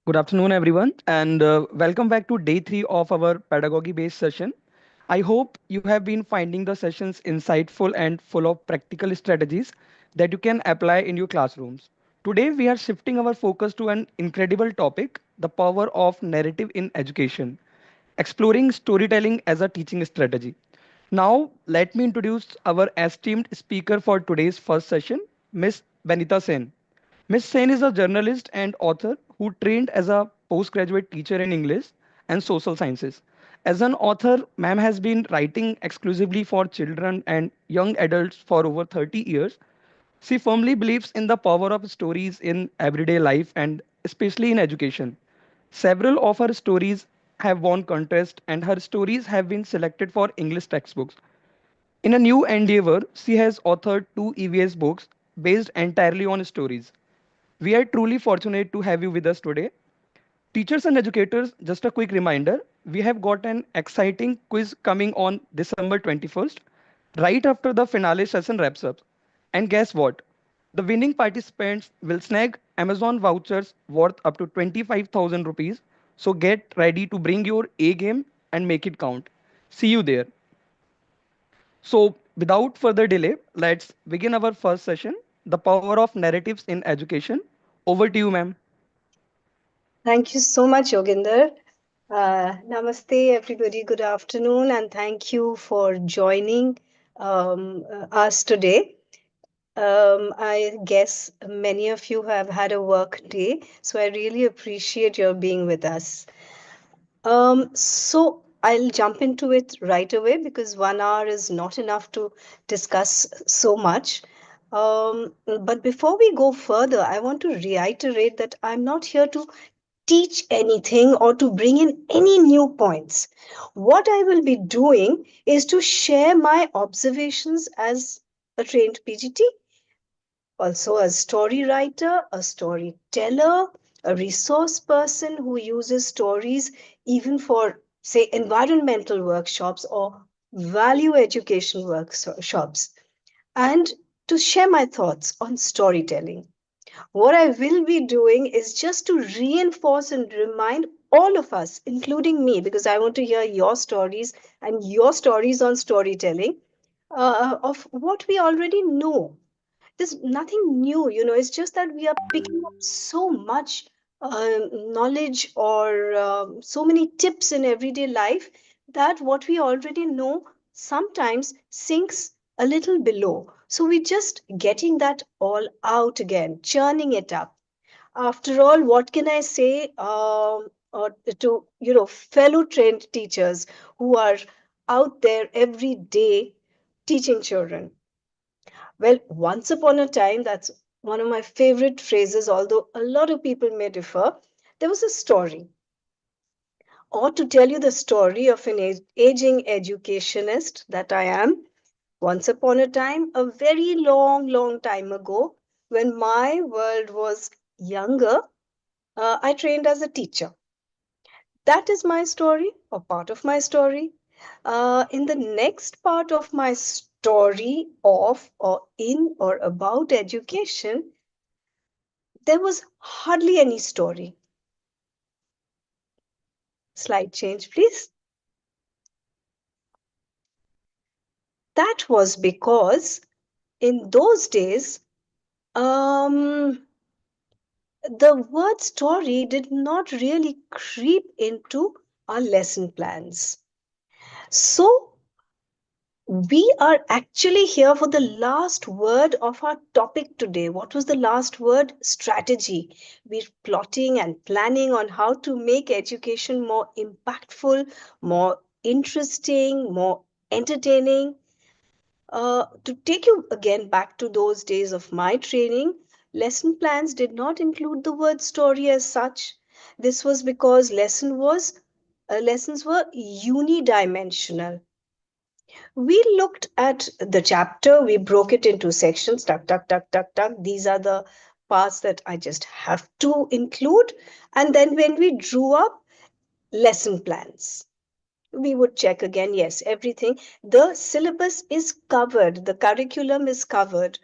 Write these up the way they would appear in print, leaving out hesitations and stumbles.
Good afternoon, everyone, and welcome back to day three of our pedagogy based session. I hope you have been finding the sessions insightful and full of practical strategies that you can apply in your classrooms. Today, we are shifting our focus to an incredible topic, the power of narrative in education, exploring storytelling as a teaching strategy. Now, let me introduce our esteemed speaker for today's first session, Miss Benita Sen. Miss Sen is a journalist and author who trained as a postgraduate teacher in English and social sciences. As an author, ma'am has been writing exclusively for children and young adults for over 30 years. She firmly believes in the power of stories in everyday life and especially in education. Several of her stories have won contests and her stories have been selected for English textbooks. In a new endeavor, she has authored two EVS books based entirely on stories. We are truly fortunate to have you with us today. Teachers and educators, just a quick reminder we have got an exciting quiz coming on December 21st, right after the finale session wraps up. And guess what? The winning participants will snag Amazon vouchers worth up to 25,000 rupees. So get ready to bring your A game and make it count. See you there. So, without further delay, let's begin our first session, the power of narratives in education. Over to you, ma'am. Thank you so much, Yoginder. Namaste, everybody. Good afternoon, and thank you for joining us today. I guess many of you have had a work day, so I really appreciate your being with us. So I'll jump into it right away because 1 hour is not enough to discuss so much. But before we go further, I want to reiterate that I'm not here to teach anything or to bring in any new points. What I will be doing is to share my observations as a trained PGT, also a story writer, a storyteller, a resource person who uses stories even for, say, environmental workshops or value education workshops, and to share my thoughts on storytelling. What I will be doing is just to reinforce and remind all of us, including me, because I want to hear your stories and your stories on storytelling, of what we already know. There's nothing new, it's just that we are picking up so much knowledge or so many tips in everyday life that what we already know sometimes sinks a little below. So we're just getting that all out again, churning it up. After all, what can I say to fellow trained teachers who are out there every day teaching children? Well, once upon a time, that's one of my favorite phrases, although a lot of people may differ. There was a story, or to tell you the story of an aging educationist that I am. Once upon a time, a very long, long time ago, when my world was younger, I trained as a teacher. That is my story, or part of my story. In the next part of my story of or in or about education, there was hardly any story. Slide change, please. That was because in those days, um, the word story did not really creep into our lesson plans. So we are actually here for the last word of our topic today. What was the last word? Strategy. We're plotting and planning on how to make education more impactful, more interesting, more entertaining. To take you again back to those days of my training, lesson plans did not include the word story as such. This was because lessons were unidimensional. We looked at the chapter, we broke it into sections, tuck, tuck, tuck, tuck, tuck. These are the parts that I just have to include. And then when we drew up lesson plans, we would check again, yes, everything. The syllabus is covered, the curriculum is covered.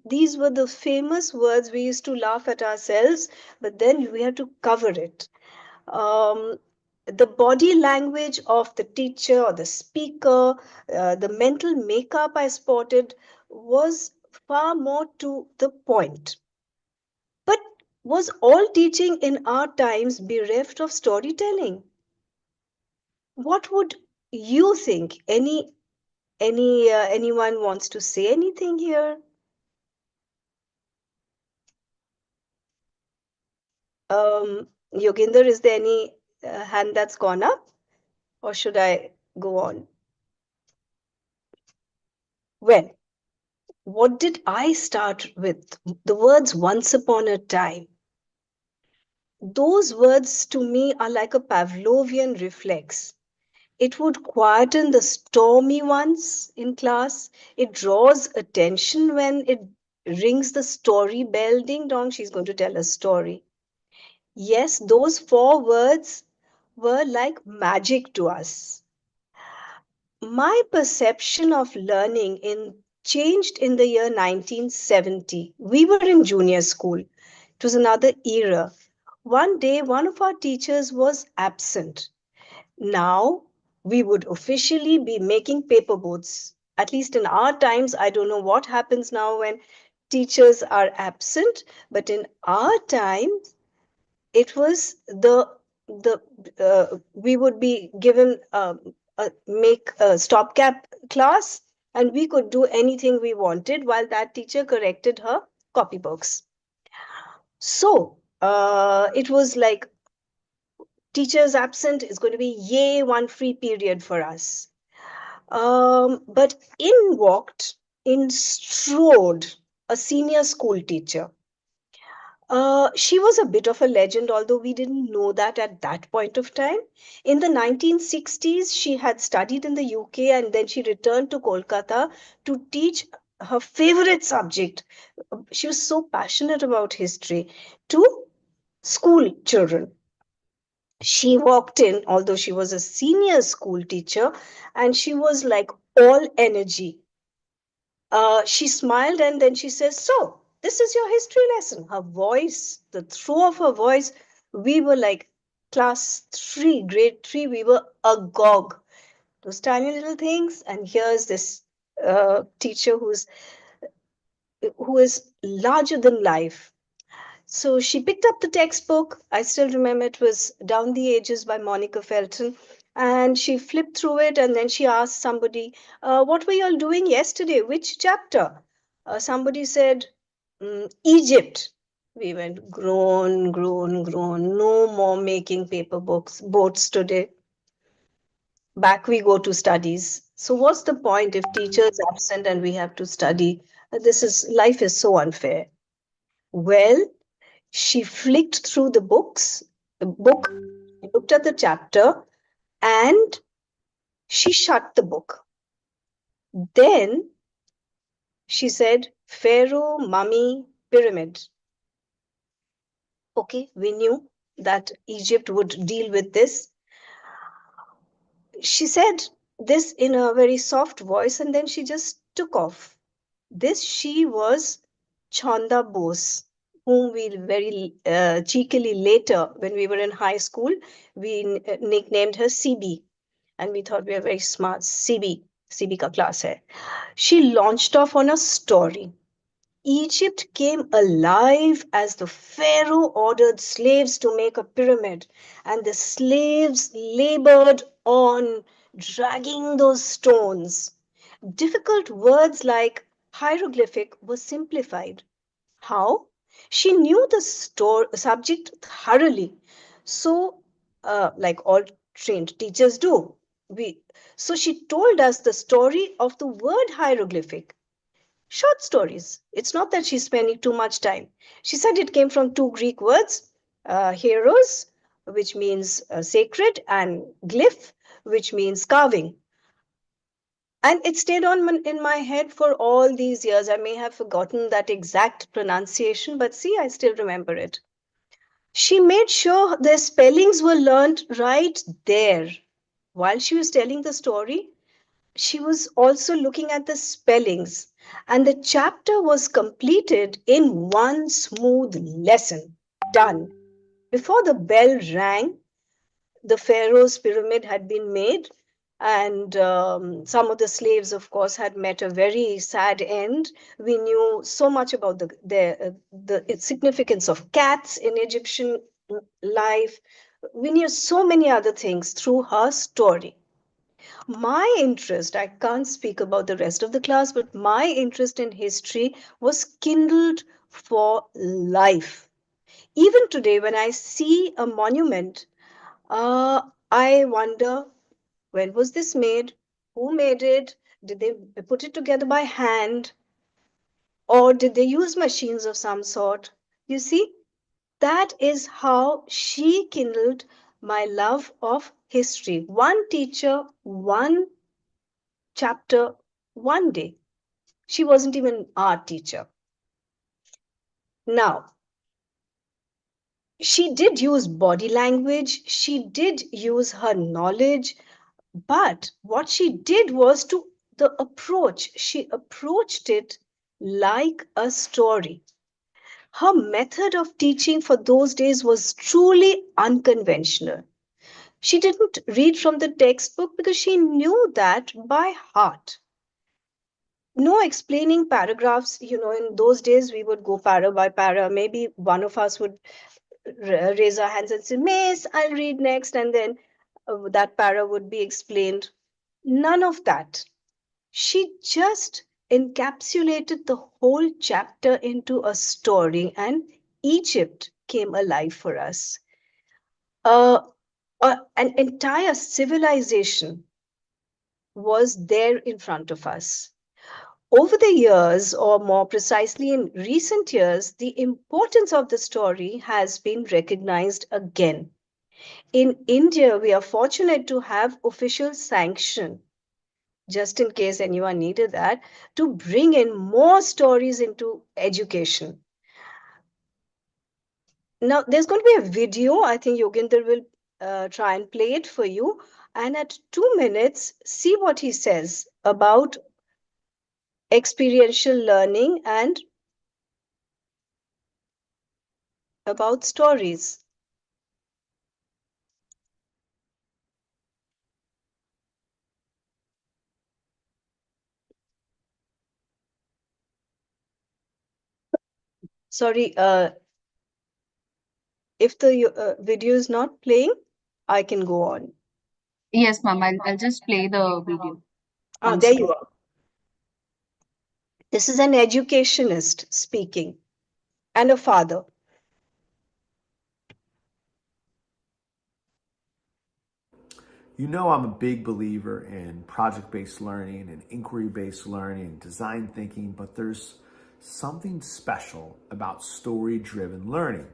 These were the famous words we used to laugh at ourselves, but then we had to cover it. um, the body language of the teacher or the speaker, the mental makeup I spotted was far more to the point. But was all teaching in our times bereft of storytelling? What would you think? Anyone wants to say anything here? Yoginder, is there any hand that's gone up, or should I go on? Well, what did I start with? The words once upon a time. Those words to me are like a Pavlovian reflex. It would quieten the stormy ones in class. It draws attention when it rings the story bell. Ding dong, she's going to tell a story. Yes, those four words were like magic to us. My perception of learning in changed in the year 1970. We were in junior school. It was another era. One day, one of our teachers was absent. Now, we would officially be making paper boats. At least in our times, I don't know what happens now when teachers are absent, but in our time, it was the we would be given a make a stopgap class, and we could do anything we wanted while that teacher corrected her copybooks. So it was like teachers absent is going to be yay, one free period for us. But in strode a senior school teacher. She was a bit of a legend, although we didn't know that at that point of time. In the 1960s, she had studied in the UK and then she returned to Kolkata to teach her favorite subject. She was so passionate about history to school children. She walked in, although she was a senior school teacher, and she was like all energy. She smiled and then she says, "So, this is your history lesson." Her voice, the throw of her voice, we were like class three, grade three, we were agog. Those tiny little things. And here's this teacher who is larger than life. So she picked up the textbook. I still remember it was Down the Ages by Monica Felton. And she flipped through it and then she asked somebody, "What were you all doing yesterday? Which chapter?" Somebody said, Egypt. We went, groan, groan, groan. No more making paper books, boats today. Back we go to studies. So, what's the point if teacher is absent and we have to study? Life is so unfair. Well, she flicked through the book, looked at the chapter, and she shut the book. Then she said, Pharaoh, mummy, pyramid. Okay, we knew that Egypt would deal with this. She said this in a very soft voice and then she just took off. This she was Chanda Bose, whom we very cheekily later, when we were in high school, we nicknamed her CB. And we thought we were very smart. CB ka class hai. She launched off on a story. Egypt came alive as the Pharaoh ordered slaves to make a pyramid, and the slaves labored on, dragging those stones. Difficult words like hieroglyphic were simplified. How? She knew the subject thoroughly. So, like all trained teachers do, we so she told us the story of the word hieroglyphic. Short stories. It's not that she's spending too much time. She said it came from two Greek words, heroes, which means sacred, and glyph, which means carving. And it stayed on in my head for all these years. I may have forgotten that exact pronunciation, but see, I still remember it. She made sure their spellings were learned right there. While she was telling the story, She was also looking at the spellings, and the chapter was completed in one smooth lesson. Done. Before the bell rang, the Pharaoh's pyramid had been made, and some of the slaves, of course, had met a very sad end. We knew so much about the significance of cats in Egyptian life. We knew so many other things through her story. My interest, I can't speak about the rest of the class, but my interest in history was kindled for life. Even today, when I see a monument, I wonder, when was this made? Who made it? Did they put it together by hand? Or did they use machines of some sort? You see, that is how she kindled my love of history. One teacher, one chapter, one day. She wasn't even an art teacher. Now, she did use body language, she did use her knowledge, but what she did was to the approach. She approached it like a story. Her method of teaching for those days was truly unconventional. She didn't read from the textbook because she knew that by heart. No explaining paragraphs. In those days we would go para by para. Maybe one of us would raise our hands and say, Miss, I'll read next, and then that para would be explained. None of that. She just encapsulated the whole chapter into a story, and Egypt came alive for us. uh, an entire civilization was there in front of us. Over the years, or more precisely in recent years, the importance of the story has been recognized again. In India, we are fortunate to have official sanction, just in case anyone needed that, to bring in more stories into education. Now, there's going to be a video. I think Yoginder will try and play it for you. And at 2 minutes, see what he says about experiential learning and about stories. Sorry, if the video is not playing, I can go on. Yes, ma'am. I'll just play the video Ah, on there you screen. are. This is an educationist speaking and a father. You know, I'm a big believer in project based learning and inquiry based learning and design thinking, but there's something special about story driven learning.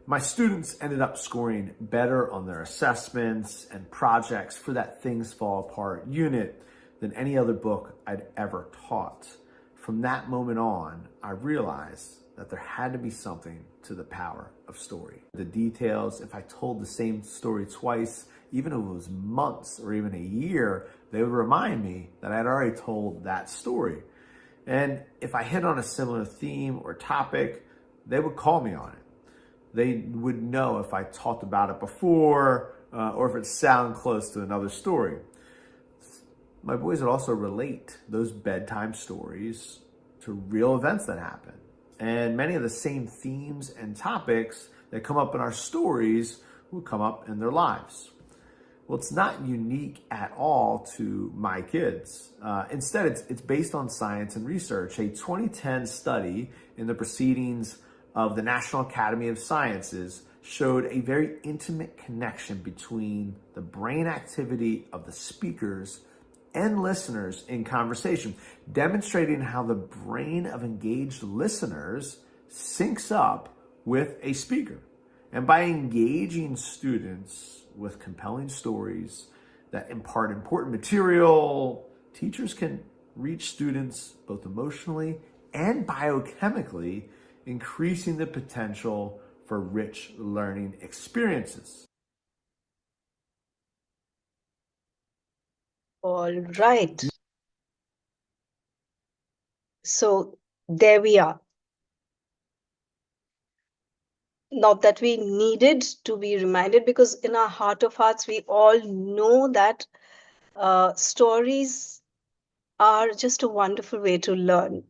My students ended up scoring better on their assessments and projects for that Things Fall Apart unit than any other book I'd ever taught. From that moment on, I realized that there had to be something to the power of story. The details, if I told the same story twice, even if it was months or even a year, they would remind me that I'd already told that story. And if I hit on a similar theme or topic, they would call me on it. They would know if I talked about it before or if it sounded close to another story. My boys would also relate those bedtime stories to real events that happen. And many of the same themes and topics that come up in our stories will come up in their lives. Well, it's not unique at all to my kids. Instead, it's based on science and research. A 2010 study in the proceedings of the National Academy of Sciences showed a very intimate connection between the brain activity of the speakers and listeners in conversation, demonstrating how the brain of engaged listeners syncs up with a speaker. And by engaging students with compelling stories that impart important material, teachers can reach students both emotionally and biochemically, increasing the potential for rich learning experiences. All right. So there we are. Not that we needed to be reminded, because in our heart of hearts, we all know that stories are just a wonderful way to learn.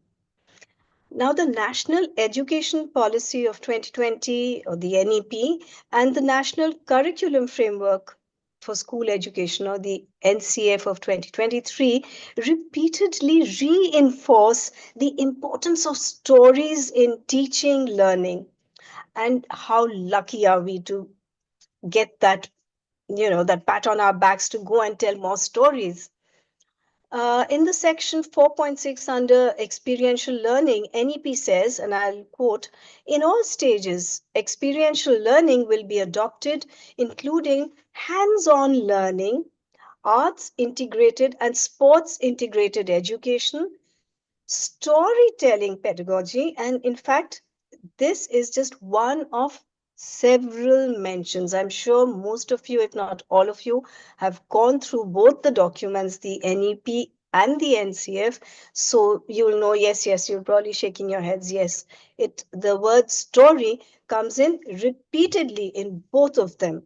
Now, the National Education Policy of 2020, or the NEP, and the National Curriculum Framework for School Education, or the NCF of 2023, repeatedly reinforce the importance of stories in teaching learning. And how lucky are we to get that, that pat on our backs to go and tell more stories. In the section 4.6 under experiential learning, NEP says, and I'll quote, in all stages, experiential learning will be adopted, including hands on learning, arts integrated and sports integrated education, storytelling pedagogy, and in fact, this is just one of several mentions. I'm sure most of you, if not all of you, have gone through both the documents, the NEP and the NCF. So you'll know, yes, you're probably shaking your heads. Yes, the word story comes in repeatedly in both of them.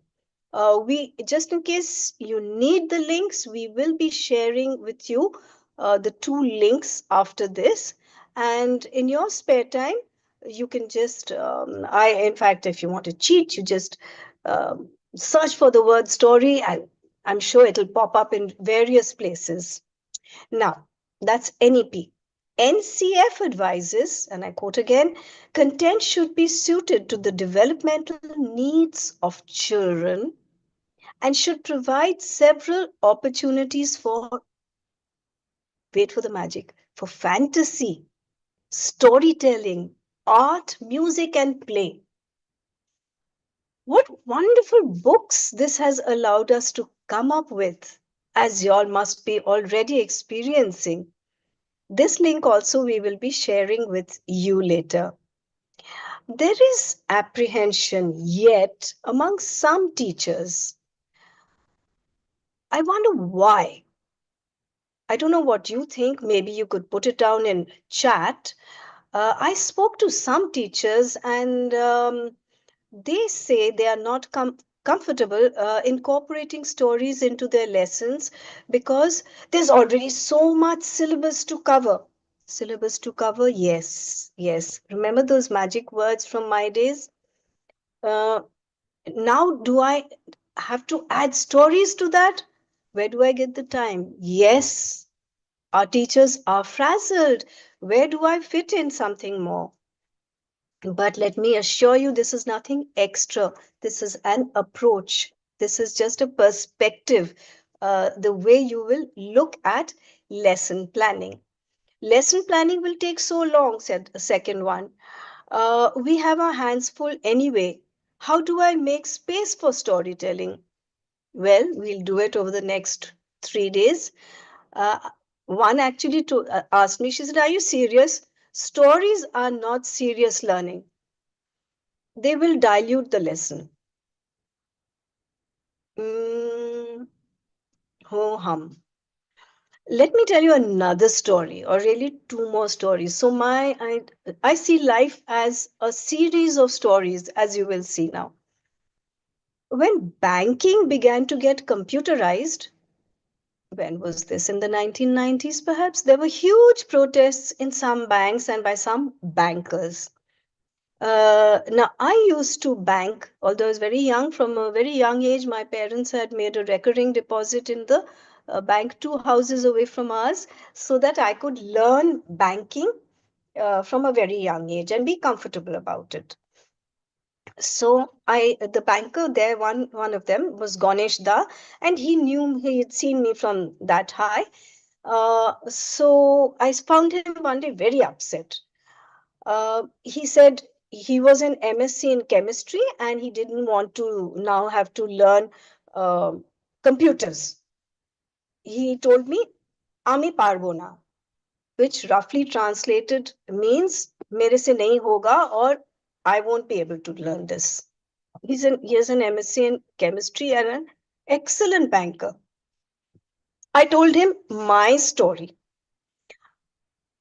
We just in case you need the links, we will be sharing with you the two links after this. And in your spare time, you can just in fact, if you want to cheat, you just search for the word story, and I'm sure it'll pop up in various places. Now, that's NEP. NCF advises, and I quote again, content should be suited to the developmental needs of children and should provide several opportunities for, wait for the magic, for fantasy, storytelling, art, music, and play. What wonderful books this has allowed us to come up with, as y'all must be already experiencing. This link also we will be sharing with you later. There is apprehension yet among some teachers. I wonder why. I don't know what you think. Maybe you could put it down in chat. I spoke to some teachers, and they say they are not comfortable incorporating stories into their lessons because there's already so much syllabus to cover. Syllabus to cover, yes. Remember those magic words from my days? Uh, Now, do I have to add stories to that? Where do I get the time? Yes, our teachers are frazzled. Where do I fit in something more? But let me assure you, this is nothing extra. This is an approach. This is just a perspective, the way you will look at lesson planning. Lesson planning will take so long, said the second one. We have our hands full anyway. How do I make space for storytelling? Well, we'll do it over the next 3 days. Uh, One actually asked me, she said, are you serious? Stories are not serious learning. They will dilute the lesson. Mm, ho hum. Let me tell you another story, or really two more stories. So I see life as a series of stories, as you will see now. When banking began to get computerized, when was this? In the 1990s, perhaps? There were huge protests in some banks and by some bankers. Now, I used to bank, although I was very young. From a very young age, my parents had made a recurring deposit in the bank 2 houses away from ours so that I could learn banking from a very young age and be comfortable about it. So the banker there, one of them was Ganesh Da, and he had seen me from that high. So I found him one day very upset. He said he was an MSc in chemistry and he didn't want to now have to learn uh, computers. He told me, "Ami parbo na," which roughly translated means "mere se nahi hoga" or "I won't be able to learn this." He has an MSc in chemistry and an excellent banker. I told him my story.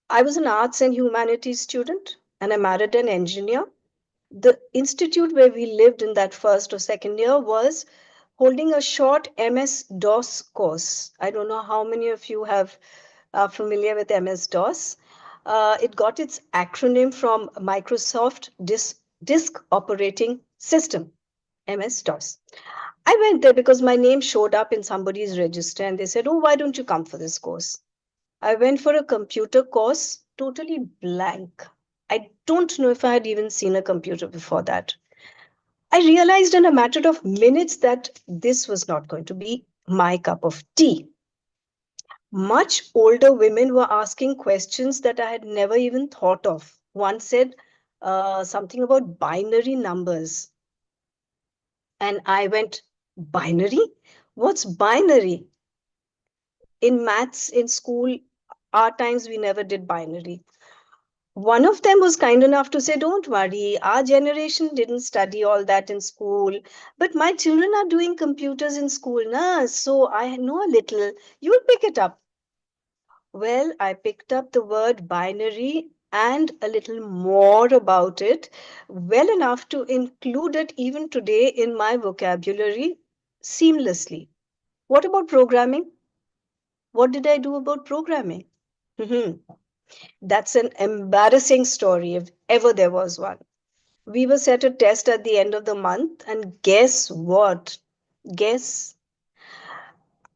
I was an arts and humanities student and I married an engineer. The institute where we lived in that first or second year was holding a short MS-DOS course. I don't know how many of you have are familiar with MS-DOS. It got its acronym from Microsoft Disk Operating System, MS-DOS. I went there because my name showed up in somebody's register and they said, "Oh, why don't you come for this course?" I went for a computer course, totally blank. I don't know if I had even seen a computer before that. I realized in a matter of minutes that this was not going to be my cup of tea. Much older women were asking questions that I had never even thought of. One said something about binary numbers. And I went, binary? What's binary? In maths, in school, our times, we never did binary. One of them was kind enough to say, "Don't worry, our generation didn't study all that in school, but my children are doing computers in school, na? So I know a little. You'll pick it up." Well, I picked up the word binary and a little more about it, well enough to include it even today in my vocabulary seamlessly. What about programming? What did I do about programming? That's an embarrassing story if ever there was one. We were set a test at the end of the month, and guess what? Guess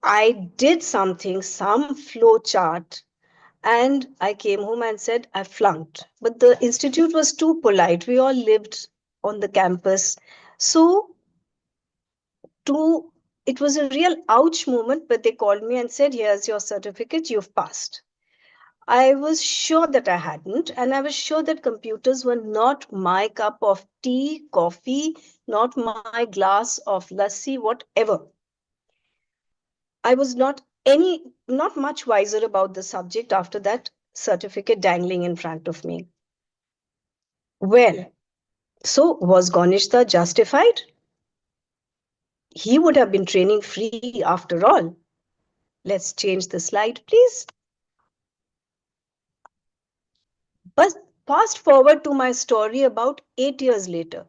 I did something, some flow chart, and I came home and said I flunked. But the institute was too polite. We all lived on the campus. So to it was a real ouch moment, but they called me and said, "Here's your certificate, you've passed." I was sure that I hadn't, and I was sure that computers were not my cup of tea, coffee, not my glass of lassi, whatever. I was not much wiser about the subject after that certificate dangling in front of me. Well, so was Ganeshta justified? He would have been training free after all. Let's change the slide, please. But fast forward to my story about 8 years later.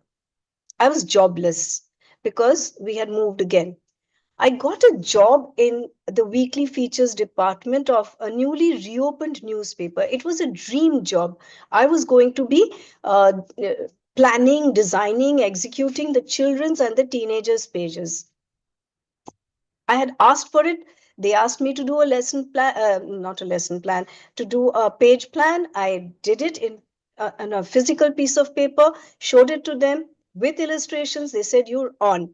I was jobless because we had moved again. I got a job in the weekly features department of a newly reopened newspaper. It was a dream job. I was going to be planning, designing, executing the children's and the teenagers' pages. I had asked for it. They asked me to do a lesson plan, not a lesson plan, to do a page plan. I did it in a physical piece of paper, showed it to them with illustrations. They said, "You're on."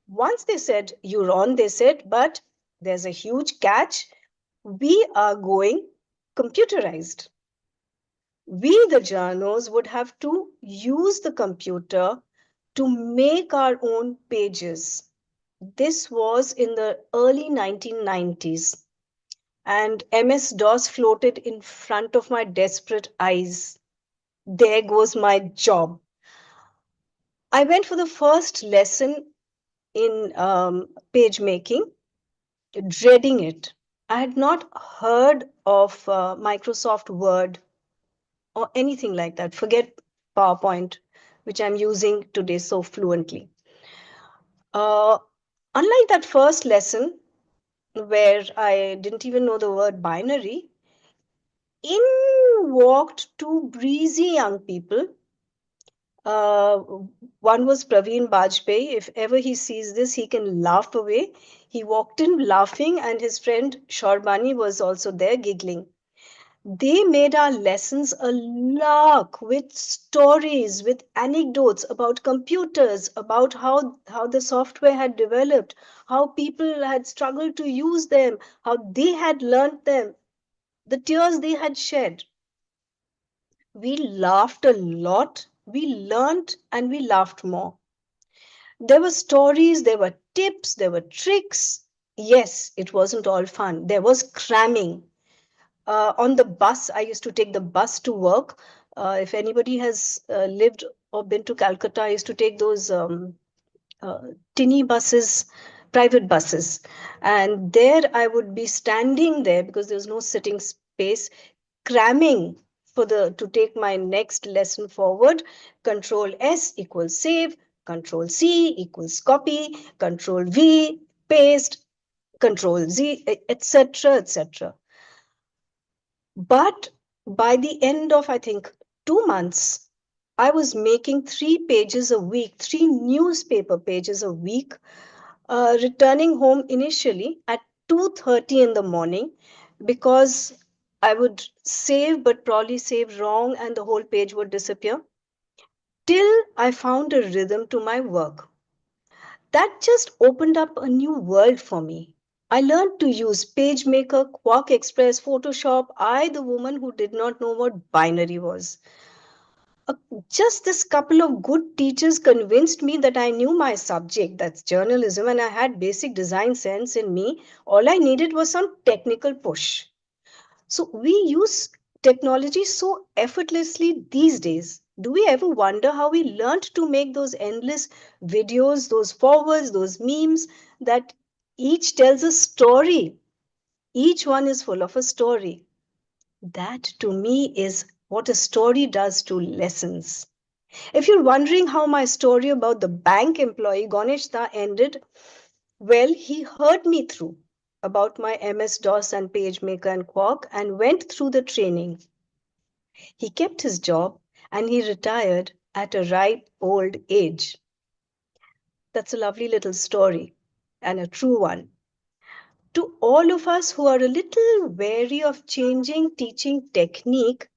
Once they said, "You're on," they said, "but there's a huge catch. We are going computerized." We, the journos, would have to use the computer to make our own pages. This was in the early 1990s, and MS-DOS floated in front of my desperate eyes. There goes my job. I went for the first lesson in page making, dreading it. I had not heard of Microsoft Word or anything like that. Forget PowerPoint, which I'm using today so fluently. Uh, Unlike that first lesson, where I didn't even know the word binary, in walked two breezy young people. Uh, One was Praveen Bajpayee. If ever he sees this, he can laugh away. He walked in laughing, and his friend Shorbani was also there giggling. They made our lessons a lark with stories, with anecdotes about computers, about how the software had developed, how people had struggled to use them, how they had learnt them, the tears they had shed. We laughed a lot, we learnt, and we laughed more. There were stories, there were tips, there were tricks. Yes, it wasn't all fun. There was cramming. On the bus, I used to take the bus to work. If anybody has lived or been to Calcutta, I used to take those uh, tinny buses private buses. And there I would be standing there because there was no sitting space, cramming for the to take my next lesson forward. Control S equals save, control C equals copy, control V paste, control Z, etc., etc. But by the end of, I think, 2 months, I was making 3 pages a week, 3 newspaper pages a week, returning home initially at 2:30 in the morning because I would save, but probably save wrong, and the whole page would disappear. Till I found a rhythm to my work. That just opened up a new world for me. I learned to use PageMaker, Quark Express, Photoshop. I, the woman who did not know what binary was. Uh, just this couple of good teachers convinced me that I knew my subject, that's journalism, and I had basic design sense in me. All I needed was some technical push. So we use technology so effortlessly these days. Do we ever wonder how we learned to make those endless videos, those forwards, those memes that each tells a story? Each one is full of a story. That to me is what a story does to lessons. If you're wondering how my story about the bank employee Ganesh Da ended, well, he heard me through about my MS-DOS and PageMaker and Quark and went through the training. He kept his job and he retired at a ripe old age. That's a lovely little story and a true one. To all of us who are a little wary of changing teaching technique,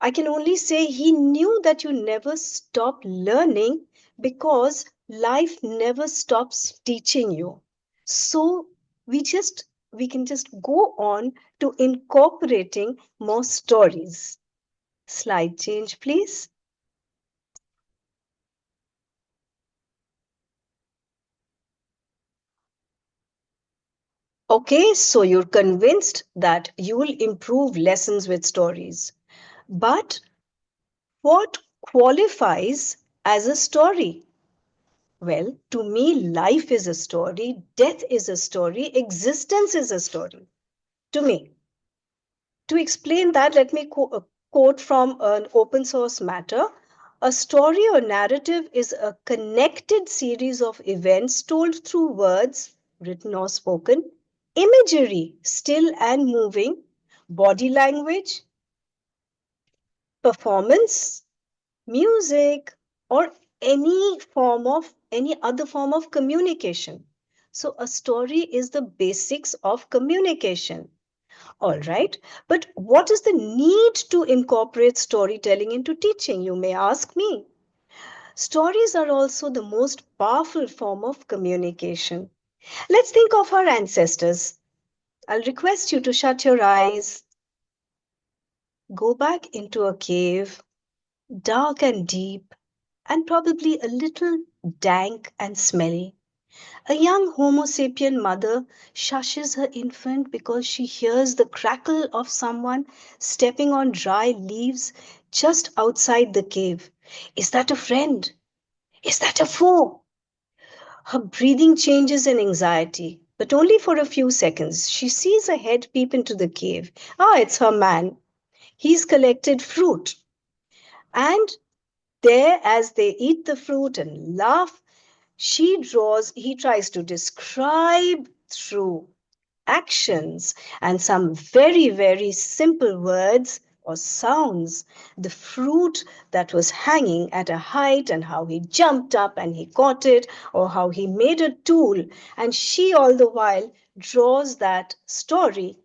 I can only say he knew that you never stop learning because life never stops teaching you. So we can just go on to incorporating more stories. Slide change, please. Okay, so you're convinced that you will improve lessons with stories. But what qualifies as a story? Well, to me, life is a story, death is a story, existence is a story. To me. To explain that, let me quote from an open source matter. A story or narrative is a connected series of events told through words, written or spoken, imagery, still and moving, body language, performance, music, or any other form of communication. So a story is the basics of communication. All right, but what is the need to incorporate storytelling into teaching, you may ask me? Stories are also the most powerful form of communication. Let's think of our ancestors. I'll request you to shut your eyes, go back into a cave, dark and deep, and probably a little dank and smelly. A young Homo sapien mother shushes her infant because she hears the crackle of someone stepping on dry leaves just outside the cave. Is that a friend? Is that a foe? Her breathing changes in anxiety, but only for a few seconds. She sees a head peep into the cave. Ah, it's her man. He's collected fruit. And there, as they eat the fruit and laugh, he tries to describe through actions and some very, very simple words or sounds the fruit that was hanging at a height and how he jumped up and he caught it or how he made a tool. And she all the while draws that story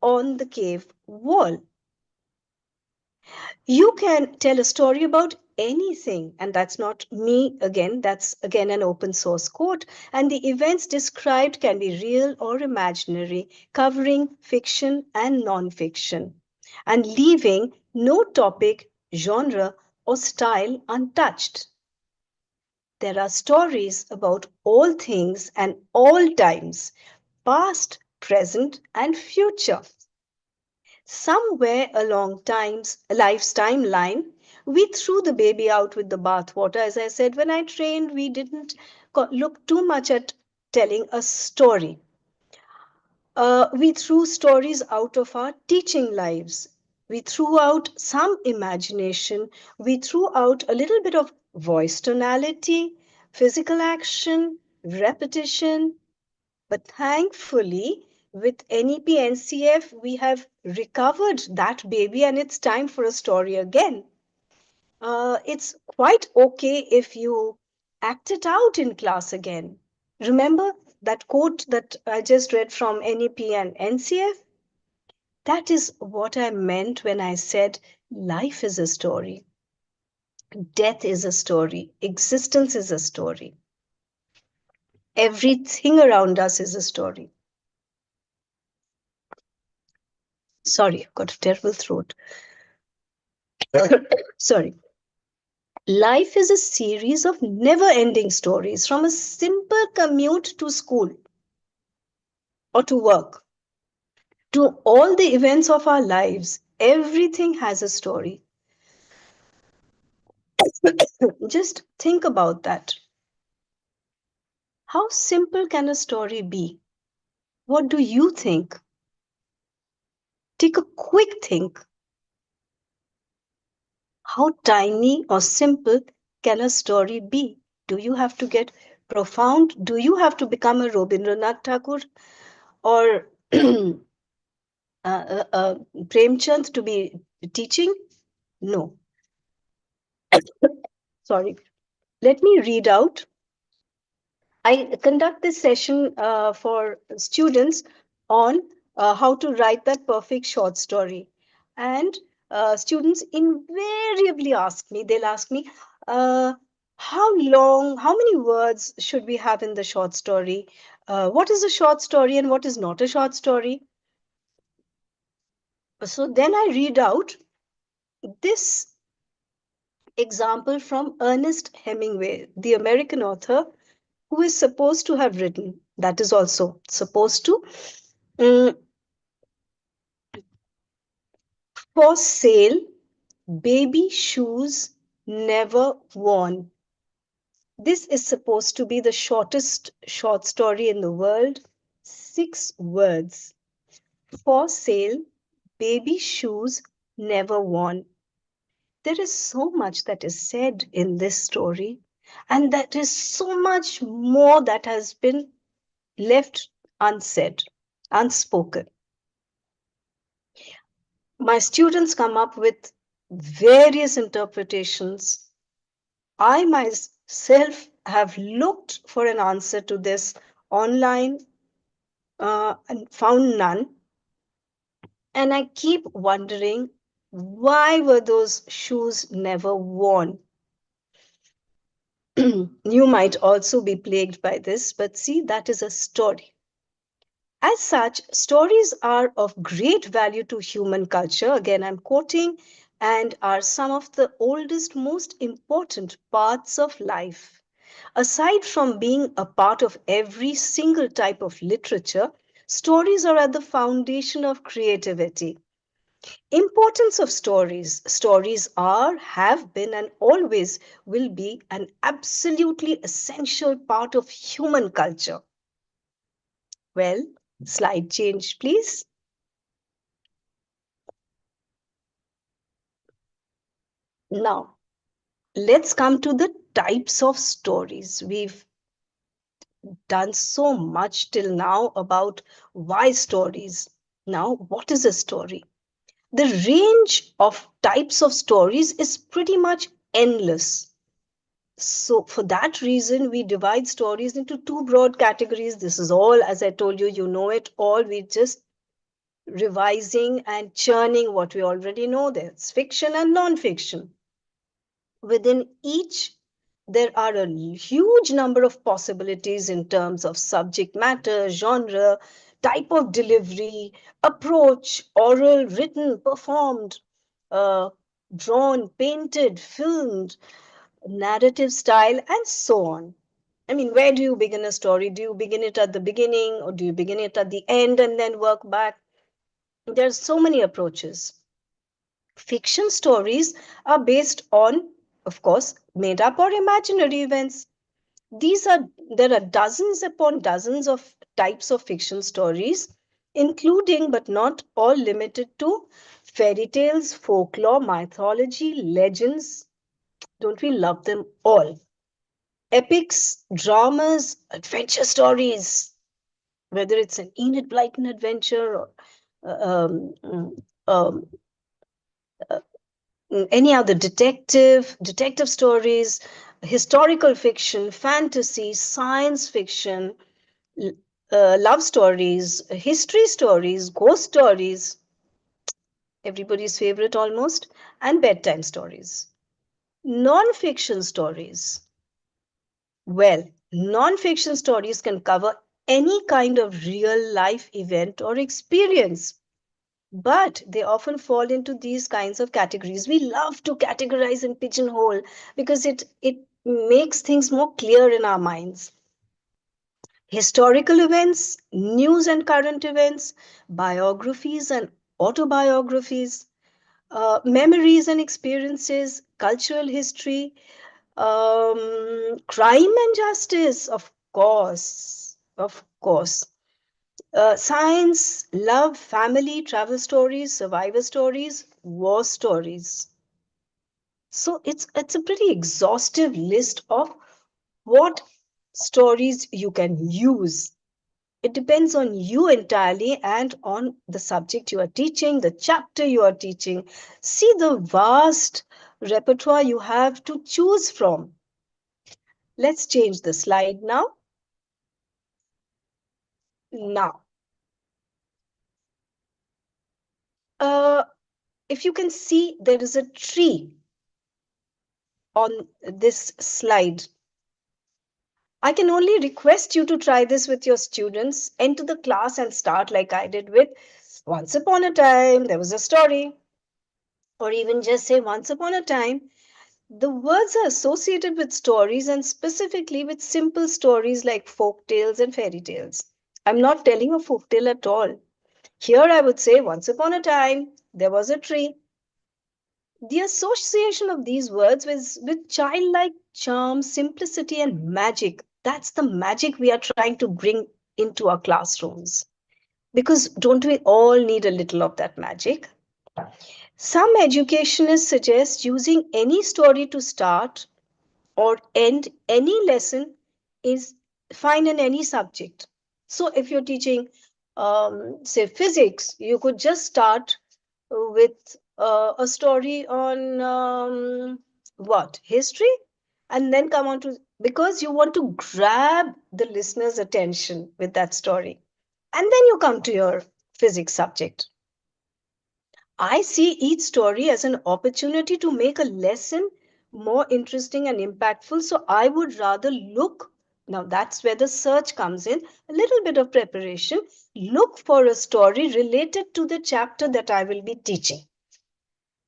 on the cave wall. You can tell a story about anything, and that's not me again, that's again an open source quote. And the events described can be real or imaginary, covering fiction and non-fiction, and leaving no topic, genre, or style untouched. There are stories about all things and all times, past, present, and future. Somewhere along life's timeline, we threw the baby out with the bathwater. As I said, when I trained, we didn't look too much at telling a story. We threw stories out of our teaching lives. We threw out some imagination. We threw out a little bit of voice tonality, physical action, repetition. But thankfully, with NEP NCF, we have recovered that baby and it's time for a story again. It's quite okay if you act it out in class again. Remember that quote that I just read from NEP and NCF? That is what I meant when I said life is a story, death is a story, existence is a story, everything around us is a story. Sorry, I've got a terrible throat. Sorry. Life is a series of never ending stories from a simple commute to school or to work to all the events of our lives. Everything has a story. Just think about that. How simple can a story be? What do you think? Take a quick think. How tiny or simple can a story be? Do you have to get profound? Do you have to become a Rabindranath Tagore or Premchand to be teaching? No. Sorry. Let me read out. I conduct this session for students on how to write that perfect short story. And students invariably ask me, they'll ask me, uh, how long, how many words should we have in the short story? What is a short story and what is not a short story? So then I read out this example from Ernest Hemingway, the American author who is supposed to have written, that is also supposed to, mm, for sale, baby shoes never worn. This is supposed to be the shortest short story in the world, 6 words. For sale, baby shoes never worn. There is so much that is said in this story, and that is so much more that has been left unsaid, unspoken. My students come up with various interpretations. I myself have looked for an answer to this online and found none. And I keep wondering, why were those shoes never worn? You might also be plagued by this, but see, that is a story. As such, stories are of great value to human culture. Again, I'm quoting, and are some of the oldest, most important parts of life. Aside from being a part of every single type of literature, stories are at the foundation of creativity. Importance of stories. Stories are, have been, and always will be an absolutely essential part of human culture. Well, slide change, please. Now, let's come to the types of stories. We've done so much till now about why stories. Now, what is a story? The range of types of stories is pretty much endless. So, for that reason, we divide stories into two broad categories. This is all, as I told you, you know it all. We're just revising and churning what we already know. There's fiction and non-fiction. Within each, there are a huge number of possibilities in terms of subject matter, genre, type of delivery, approach, oral, written, performed, uh, drawn, painted, filmed, narrative style, and so on. I mean, where do you begin a story? Do you begin it at the beginning or do you begin it at the end and then work back? There's so many approaches. Fiction stories are based on, of course, made up or imaginary events. These are There are dozens upon dozens of types of fiction stories, including but not all limited to fairy tales, folklore, mythology, legends. Don't we love them all? Epics, dramas, adventure stories, whether it's an Enid Blyton adventure or uh, um, mm, um, any other detective stories, historical fiction, fantasy, science fiction, love stories, history stories, ghost stories, everybody's favorite almost, and bedtime stories. Non-fiction stories. Well, non-fiction stories can cover any kind of real life event or experience, but they often fall into these kinds of categories. We love to categorize and pigeonhole because it makes things more clear in our minds. Historical events, news and current events, biographies and autobiographies, memories and experiences, cultural history, crime and justice, of course. Science, love, family, travel stories, survivor stories, war stories. So it's a pretty exhaustive list of what stories you can use. It depends on you entirely and on the subject you are teaching, the chapter you are teaching. See the vast repertoire you have to choose from. Let's change the slide now. Now, uh, if you can see, there is a tree on this slide. I can only request you to try this with your students. Enter the class and start like I did with Once Upon a Time, there was a story. Or even just say Once Upon a Time. The words are associated with stories and specifically with simple stories like folk tales and fairy tales. I'm not telling a folk tale at all. Here I would say Once upon a time, there was a tree. The association of these words with childlike charm, simplicity, and magic. That's the magic we are trying to bring into our classrooms. Because don't we all need a little of that magic? Some educationists suggest using any story to start or end any lesson is fine in any subject. So if you're teaching, say, physics, you could just start with a story on what? History? And then come on to, because you want to grab the listener's attention with that story. And then you come to your physics subject. I see each story as an opportunity to make a lesson more interesting and impactful. So I would rather look, now that's where the search comes in, a little bit of preparation, look for a story related to the chapter that I will be teaching.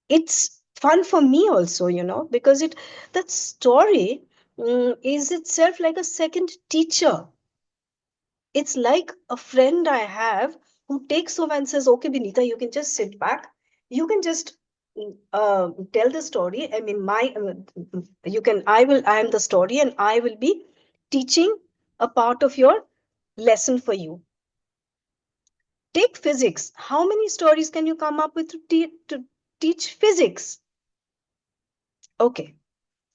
It's fun for me also, because that story is itself like a second teacher. It's like a friend I have who takes over and says, okay, Benita, you can just sit back. You can just tell the story. I mean, I am the story and I will be teaching a part of your lesson for you. Take physics. How many stories can you come up with to teach physics? Okay.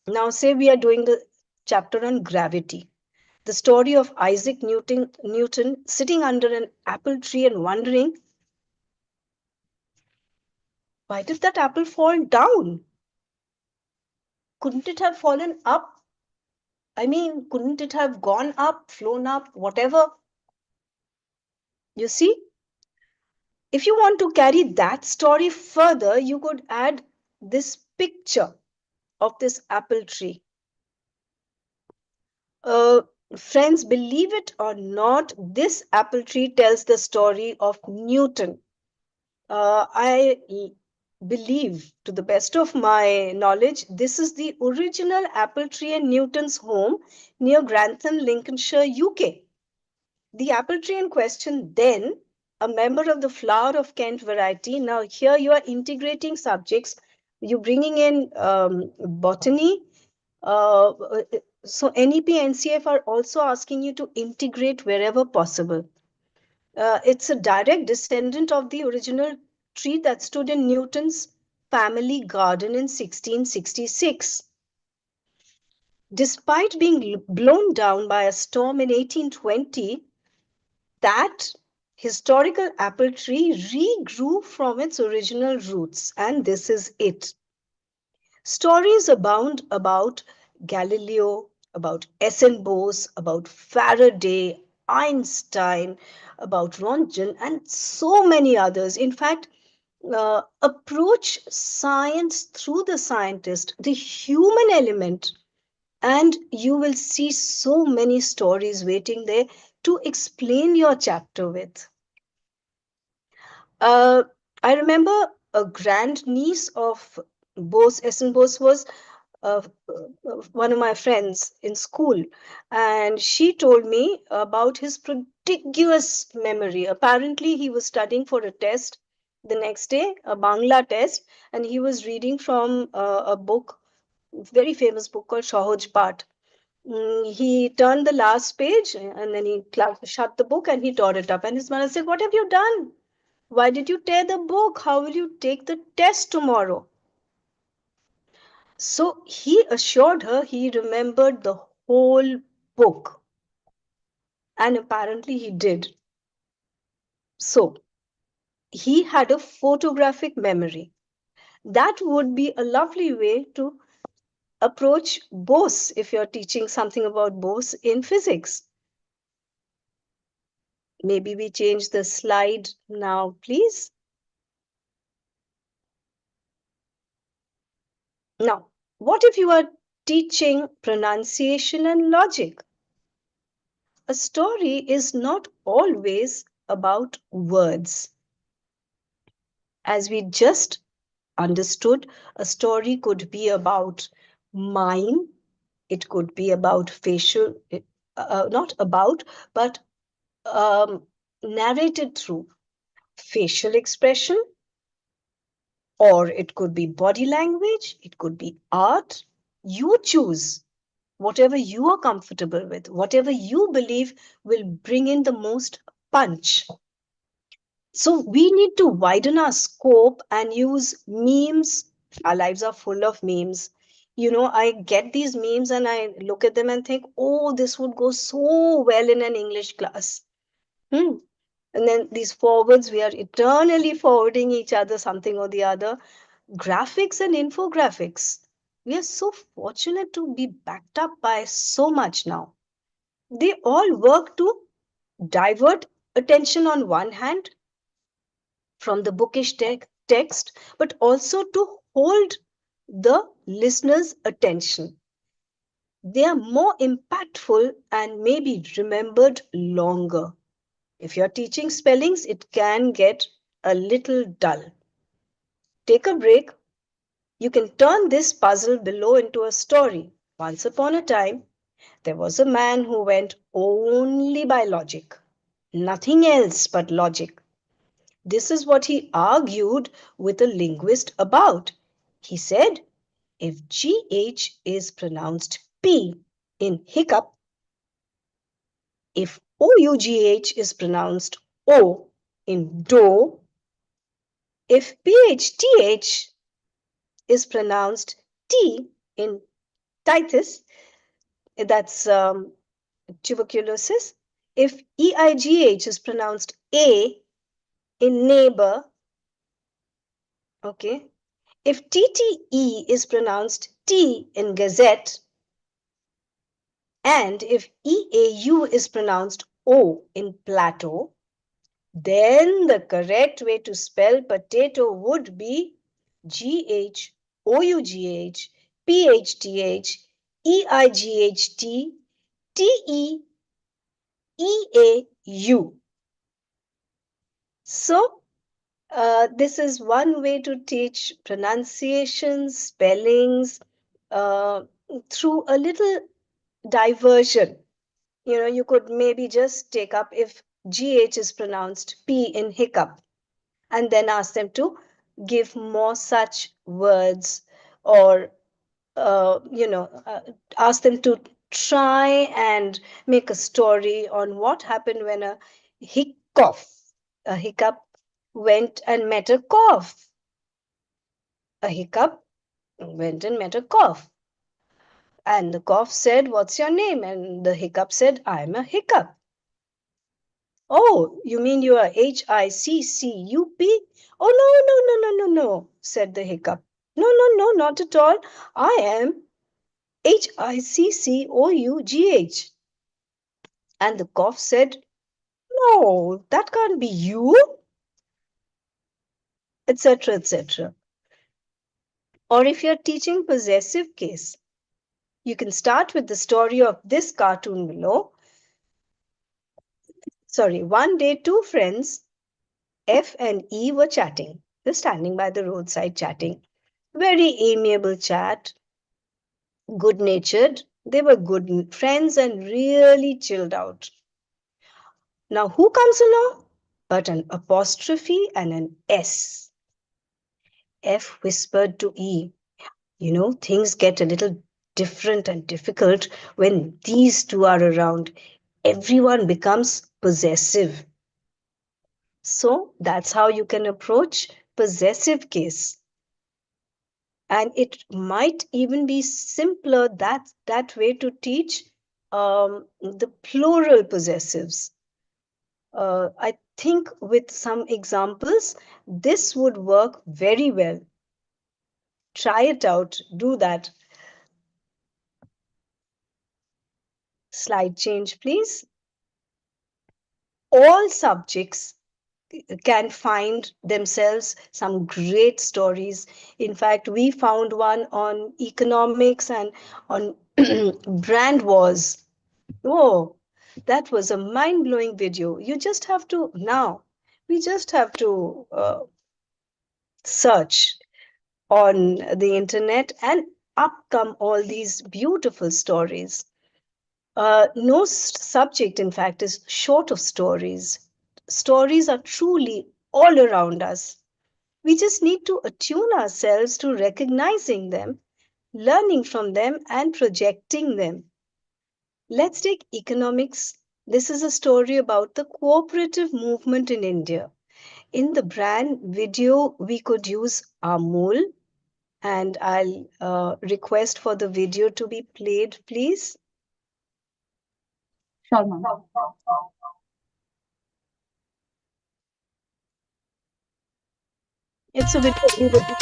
Now, say we are doing the chapter on gravity. The story of Isaac Newton sitting under an apple tree and wondering, why did that apple fall down? Couldn't it have fallen up? I mean, couldn't it have gone up, flown up, whatever? You see, if you want to carry that story further, you could add this picture of this apple tree. Uh, Friends, believe it or not, this apple tree tells the story of Newton. I believe, to the best of my knowledge, this is the original apple tree in Newton's home near Grantham, Lincolnshire, UK. The apple tree in question, then a member of the flower of Kent variety. Now, here you are integrating subjects. You're bringing in botany, uh, So NEP, NCF are also asking you to integrate wherever possible. It's a direct descendant of the original tree that stood in Newton's family garden in 1666. Despite being blown down by a storm in 1820, that historical apple tree regrew from its original roots, and this is it. Stories abound about Galileo, about Bose, about Faraday, Einstein, about Röntgen, and so many others. In fact, approach science through the scientist, the human element, and you will see so many stories waiting there to explain your chapter with. Uh, I remember a grand niece of Bose, Bose was one of my friends in school, and she told me about his prodigious memory. Apparently, he was studying for a test the next day, a Bangla test, and he was reading from a book, very famous book called Sahaj Path. He turned the last page and then he shut the book and he tore it up. And his mother said, "What have you done? Why did you tear the book? How will you take the test tomorrow?" So he assured her he remembered the whole book. And apparently he did. So he had a photographic memory. That would be a lovely way to approach Bose if you're teaching something about Bose in physics. Maybe we change the slide now, please. Now, what if you are teaching pronunciation and logic? A story is not always about words. As we just understood, a story could be about mime, it could be about facial, not about, but um, narrated through facial expression, or it could be body language, it could be art. You choose whatever you are comfortable with, whatever you believe will bring in the most punch. So we need to widen our scope and use memes. Our lives are full of memes. You know, I get these memes and I look at them and think, oh, this would go so well in an English class. Hmm. And then these forwards, we are eternally forwarding each other something or the other. Graphics and infographics. We are so fortunate to be backed up by so much now. They all work to divert attention on one hand from the bookish text, but also to hold the listener's attention. They are more impactful and may be remembered longer. If you're teaching spellings, it can get a little dull. Take a break. You can turn this puzzle below into a story. Once upon a time, there was a man who went only by logic, nothing else but logic. This is what he argued with a linguist about. He said, if GH is pronounced P in hiccup, if OUGH is pronounced O in do, if PHTH is pronounced T in tithis, that's tuberculosis, if EIGH is pronounced A in neighbor, okay, if TTE is pronounced T in gazette, and if EAU is pronounced O in plateau, then the correct way to spell potato would be GHOUGH, PHTH, EIGHT, TEEAU. So, this is one way to teach pronunciations, spellings, uh, through a little diversion. You know, you could maybe just take up if GH is pronounced P in hiccup and then ask them to give more such words or, ask them to try and make a story on what happened when a hiccup went and met a cough. A hiccup went and met a cough. And the cough said, "What's your name?" And the hiccup said, "I'm a hiccup." "Oh, you mean you are Hiccup?" "Oh, no, no, no, no, no, no," said the hiccup. "No, no, no, not at all. I am Hiccoughh." And the cough said, "No, that can't be you," etc., etc. Or if you're teaching possessive case, you can start with the story of this cartoon below. Sorry, one day two friends, F and E, were chatting. They're standing by the roadside chatting. Very amiable chat, good natured. They were good friends and really chilled out. Now, who comes along but an apostrophe and an S? F whispered to E, "You know, things get a little different and difficult when these two are around. Everyone becomes possessive." So that's how you can approach possessive case. And it might even be simpler that way to teach the plural possessives. I think with some examples, this would work very well. Try it out, do that. Slide change, please. All subjects can find themselves some great stories. In fact, we found one on economics and on brand wars. Oh, that was a mind-blowing video. You just have to now, we just have to search on the internet and up come all these beautiful stories. No subject, in fact, is short of stories. Stories are truly all around us. We just need to attune ourselves to recognizing them, learning from them, and projecting them. Let's take economics. This is a story about the cooperative movement in India. In the brand video, we could use Amul, and I'll request for the video to be played, please. Sure, ma'am. It's a video everybody.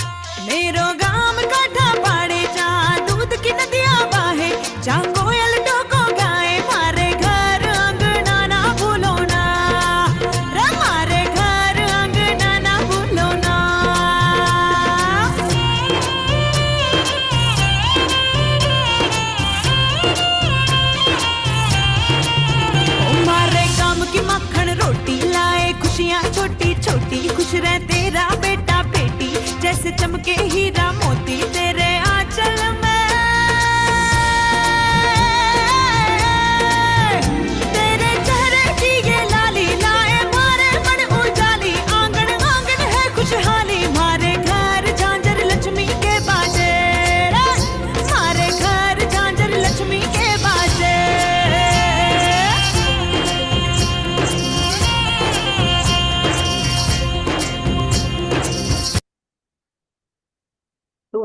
मेरो गाम काठा पाड़े जा दूध की नदियां बाहे जा कोयल डोको गाए मारे घर अंगना ना भूलो ना रे मारे घर अंगना ना भूलो ना ओ मारे गाम की मक्खन रोटी लाए खुशियां छोटी छोटी खुश रह तेरा बेटा बेटी जैसे चमके हीरा मोती तेरे आंचल में तेरे चेहरे की ये लाली लाए मारे मन उजाली आंगन आंगन है खुशहाली मारे घर झांझर लक्ष्मी के बाजे मारे घर झांझर लक्ष्मी के बाजे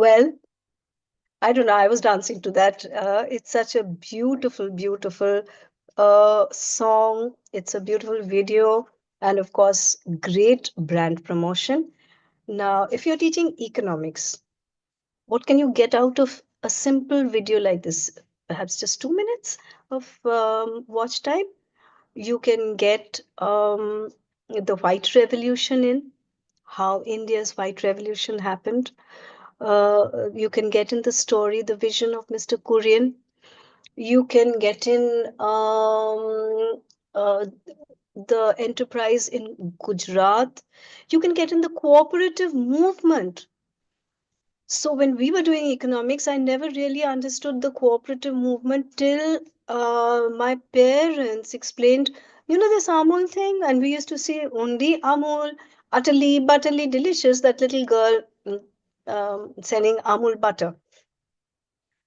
Well, I don't know. I was dancing to that. It's such a beautiful, beautiful song. It's a beautiful video, and of course, great brand promotion. Now, if you're teaching economics, what can you get out of a simple video like this? Perhaps just 2 minutes of watch time. You can get the White Revolution in, how India's White Revolution happened. You can get in the story the vision of Mr. Kurian. You can get in the enterprise in Gujarat. You can get in the cooperative movement. So when we were doing economics, I never really understood the cooperative movement till my parents explained, you know, this Amul thing, and we used to say only Amul, utterly, butterly delicious, that little girl selling Amul butter.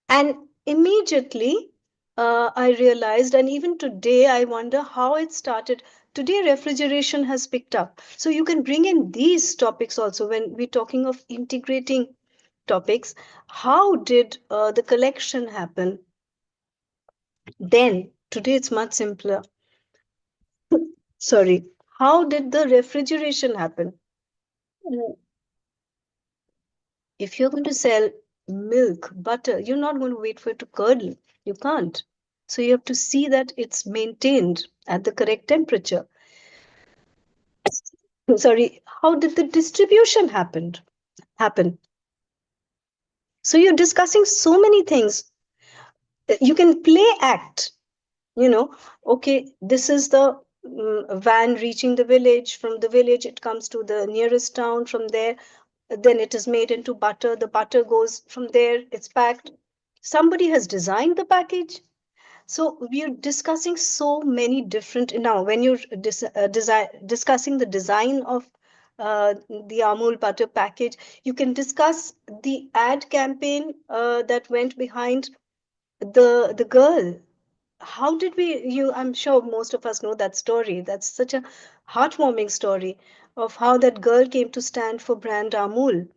And immediately I realized, and even today, I wonder how it started. Today, refrigeration has picked up. So you can bring in these topics also when we're talking of integrating topics. How did the collection happen? Then, today it's much simpler. Sorry. How did the refrigeration happen? Mm, If you're going to sell milk, butter, you're not going to wait for it to curdle. You can't. So you have to see that it's maintained at the correct temperature. Sorry, how did the distribution happen? So you're discussing so many things. You can play act, you know, okay, this is the van reaching the village. From the village, it comes to the nearest town. From there, then it is made into butter. The butter goes from there, it's packed. Somebody has designed the package. So we are discussing so many different now. When you're discussing the design of the Amul butter package, you can discuss the ad campaign that went behind the girl. How did we? You, I'm sure most of us know that story. That's such a heartwarming story of how that girl came to stand for brand Amul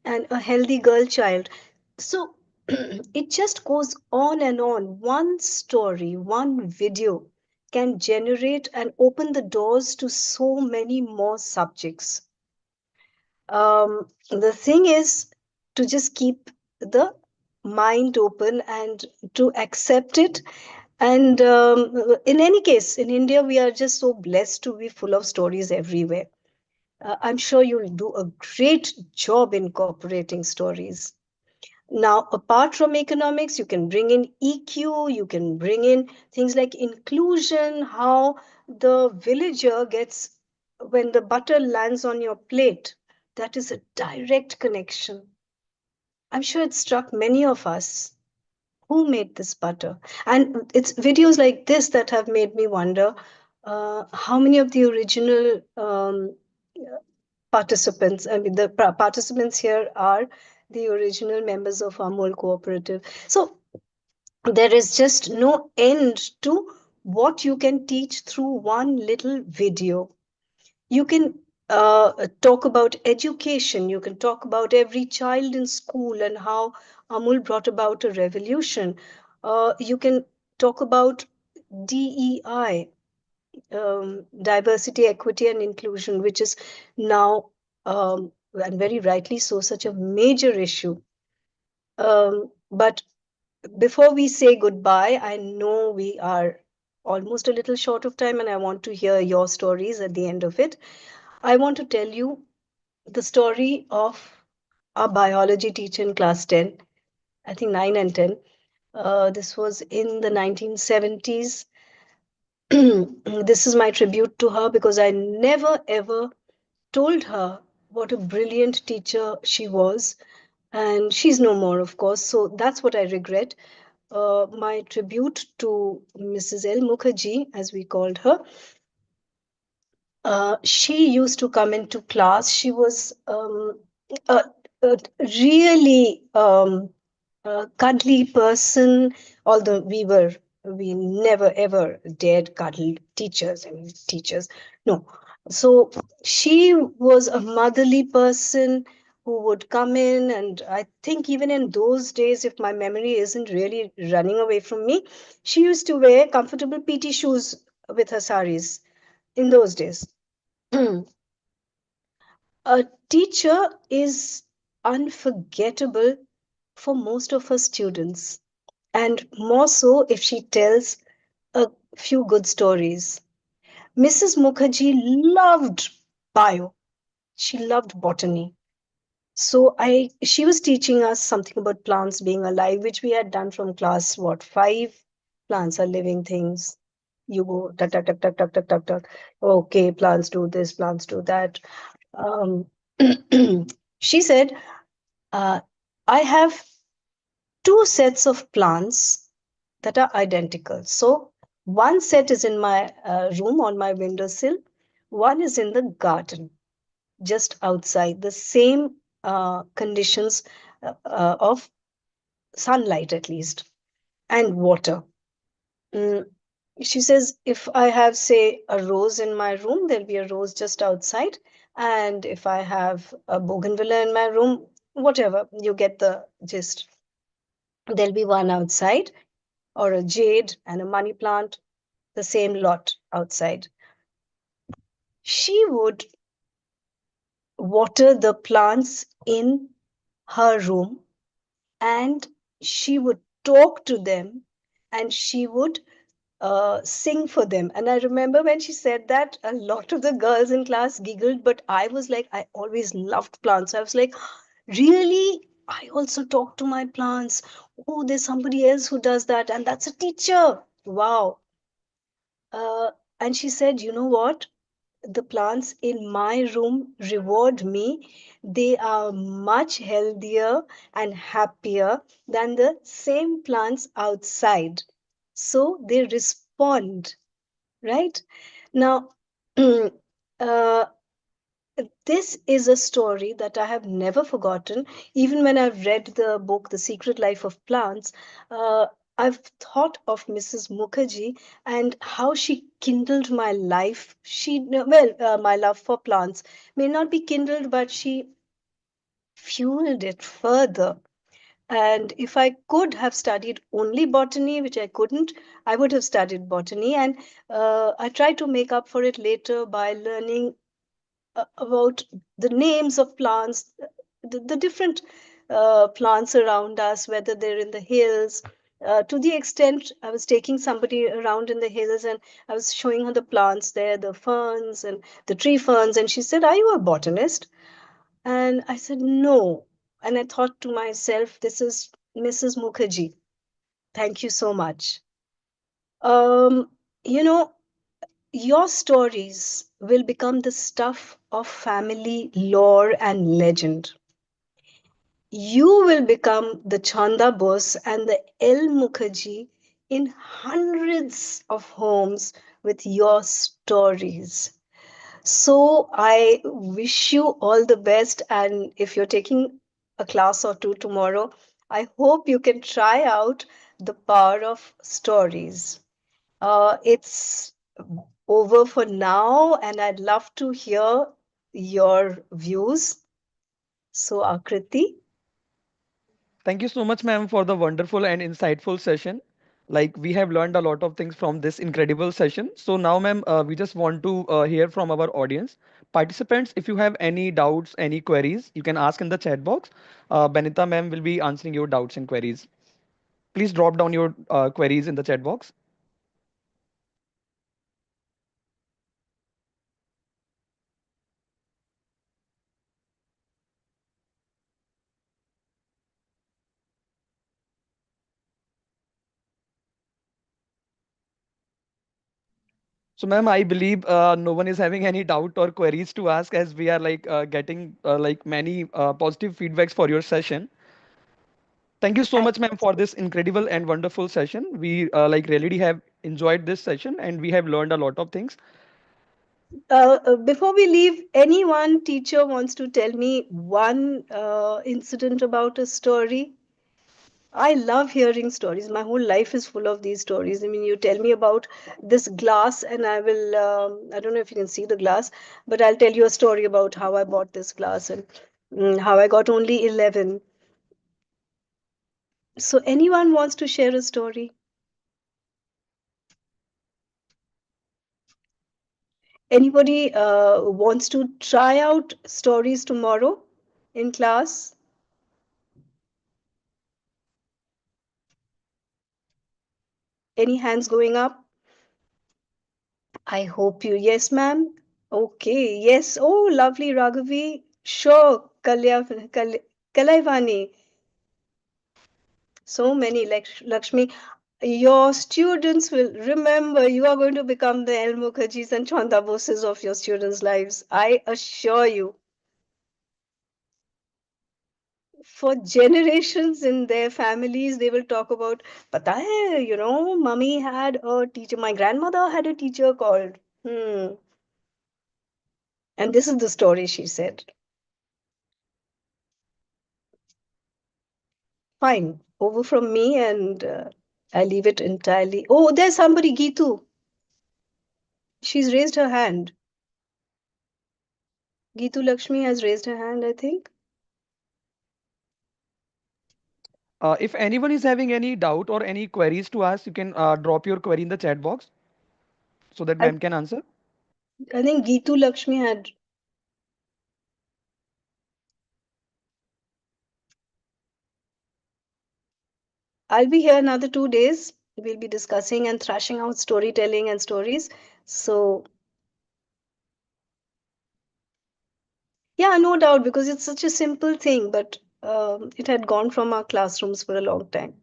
and a healthy girl child. So it just goes on and on. One story, one video can generate and open the doors to so many more subjects. The thing is to just keep the mind open and to accept it. And in any case, in India, we are just so blessed to be full of stories everywhere. I'm sure you'll do a great job incorporating stories. Now, apart from economics, you can bring in EQ, you can bring in things like inclusion, how the villager gets, when the butter lands on your plate, that is a direct connection. I'm sure it struck many of us. Who made this butter? And it's videos like this that have made me wonder how many of the original participants, I mean, the participants here are the original members of Amul Cooperative. So there is just no end to what you can teach through one little video. You can talk about education, you can talk about every child in school and how Amul brought about a revolution. You can talk about DEI, diversity, equity, and inclusion, which is now, and very rightly so, such a major issue. But before we say goodbye, I know we are almost a little short of time, and I want to hear your stories at the end of it. I want to tell you the story of our biology teacher in class 10, I think 9 and 10. This was in the 1970s. This is my tribute to her because I never ever told her what a brilliant teacher she was. And she's no more, of course. So that's what I regret. My tribute to Mrs. L. Mukherjee, as we called her. She used to come into class. She was a, a really cuddly person, although we never ever dared cuddle teachers. I mean, teachers, no. So she was a motherly person who would come in, and I think even in those days, if my memory isn't really running away from me, she used to wear comfortable PT shoes with her saris in those days. A teacher is unforgettable for most of her students, and more so if she tells a few good stories. Mrs. Mukherjee loved bio, she loved botany. So she was teaching us something about plants being alive, which we had done from class what, 5. Plants are living things. You go tuck tuck tuck tuck tuck tuck tuck tuck. Okay, plants do this, plants do that. Um, she said, uh, I have 2 sets of plants that are identical. So one set is in my room on my windowsill, one is in the garden just outside, the same conditions of sunlight at least and water. Mm, she says, if I have, say, a rose in my room, there'll be a rose just outside. And if I have a bougainvillea in my room, whatever, you get the gist. There'll be one outside, or a jade and a money plant, the same lot outside. She would water the plants in her room, and she would talk to them, and she would sing for them. And I remember when she said that, a lot of the girls in class giggled, but I was like, I always loved plants. I was like, really? I also talk to my plants. Oh, there's somebody else who does that, and that's a teacher. Wow. Uh, and she said, you know what? The plants in my room reward me. They are much healthier and happier than the same plants outside. So they respond, right? Now, uh, this is a story that I have never forgotten. Even when I've read the book, The Secret Life of Plants, uh, I've thought of Mrs. Mukherjee and how she kindled my life. My love for plants may not be kindled, but she fueled it further. And if I could have studied only botany, which I couldn't, I would have studied botany. And I tried to make up for it later by learning about the names of plants, the different plants around us, whether they're in the hills. To the extent I was taking somebody around in the hills and I was showing her the plants there, the ferns and the tree ferns, and she said, "Are you a botanist?" And I said, "No." And I thought to myself, this is Mrs. Mukherjee. Thank you so much. Um, you know, your stories will become the stuff of family lore and legend. You will become the Chanda Bose and the El Mukherjee in hundreds of homes with your stories. So I wish you all the best. And if you're taking a class or two tomorrow, I hope you can try out the power of stories. It's over for now, and I'd love to hear your views. So, Akriti, Thank you so much, ma'am, for the wonderful and insightful session. Like we have learned a lot of things from this incredible session. So now, ma'am, we just want to hear from our audience. Participants, if you have any doubts, any queries, you can ask in the chat box. Benita, ma'am, will be answering your doubts and queries. Please drop down your queries in the chat box. So, ma'am, I believe no one is having any doubt or queries to ask as we are like getting like many positive feedbacks for your session. Thank you so much, ma'am, for this incredible and wonderful session. We like really have enjoyed this session and we have learned a lot of things. before we leave, any one teacher wants to tell me one incident about a story? I love hearing stories. My whole life is full of these stories. I mean, you tell me about this glass, and I will, I don't know if you can see the glass, but I'll tell you a story about how I bought this glass and how I got only 11. So, anyone wants to share a story? Anybody wants to try out stories tomorrow in class? Any hands going up? I hope you. Yes, ma'am. Okay. Yes. Oh, lovely, Raghavi. Sure. Kalaivani. So many, Lakshmi. Your students will remember you are going to become the El Mukhajis and Chanda Boses of your students' lives. I assure you. For generations in their families, they will talk about, Pata hai, mummy had a teacher, my grandmother had a teacher called. And this is the story she said. Fine, over from me, and I leave it entirely. Oh, there's somebody, Gitu. She's raised her hand. Gitu Lakshmi has raised her hand, I think. If anyone is having any doubt or any queries to ask, you can drop your query in the chat box so that I, ma'am can answer. I think Gitu Lakshmi had. I'll be here another 2 days. We'll be discussing and thrashing out storytelling and stories. So, yeah, no doubt, because it's such a simple thing, but it had gone from our classrooms for a long time.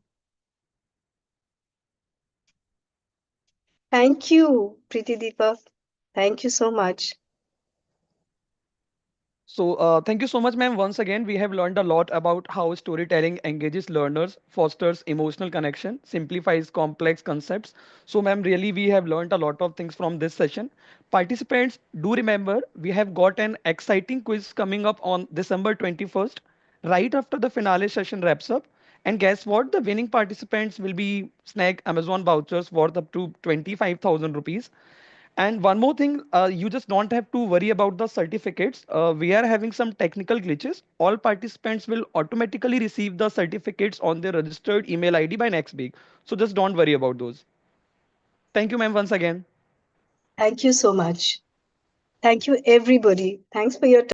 Thank you, Preeti Deepa. Thank you so much. So, thank you so much, ma'am. Once again, we have learned a lot about how storytelling engages learners, fosters emotional connection, simplifies complex concepts. So, ma'am, really, we have learned a lot of things from this session. Participants, do remember we have got an exciting quiz coming up on December 21st, right after the finale session wraps up. And guess what? The winning participants will be snag Amazon vouchers worth up to 25,000 rupees. And one more thing, you just don't have to worry about the certificates. We are having some technical glitches. All participants will automatically receive the certificates on their registered email ID by next week. So just don't worry about those. Thank you, ma'am, once again. Thank you so much. Thank you, everybody. Thanks for your time.